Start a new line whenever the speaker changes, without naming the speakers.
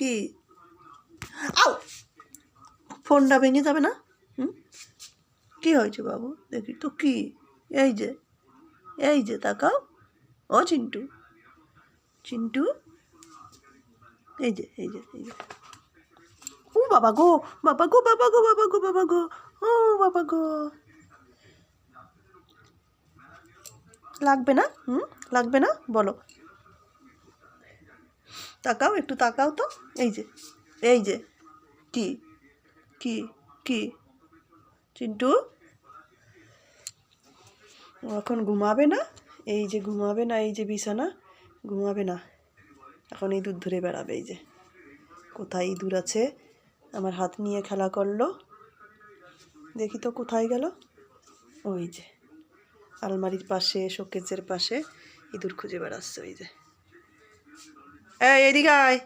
কি? আও, ফোনটা ভেঙে যাবে না? কি হয়েছে বাবু? দেখি তো কি? এই যে তাকাও। ও চিন্টু, চিন্টু, এই যে ও বাবা গো, বাবা গো, বাবা গো, বাবা গো, বাবা গো, ও বাবা গো। লাগবে না? লাগবে না? বলো। তাকাও, একটু তাকাও তো। এই যে কি? কি? কি? চিন্টু ও এখন ঘুমাবে না? এই যে ঘুমাবে না, এই যে বিছানা, ঘুমাবে না। এখন ইঁদুর ধরে বেড়াবে। এই যে কোথায় ইঁদুর আছে, আমার হাত নিয়ে খেলা করলো। দেখি তো কোথায় গেল। ওই যে আলমারির পাশে, শোকেজের পাশে ইঁদুর খুঁজে বেড়াচ্ছে। ওই যে, এই এদিকে আয়।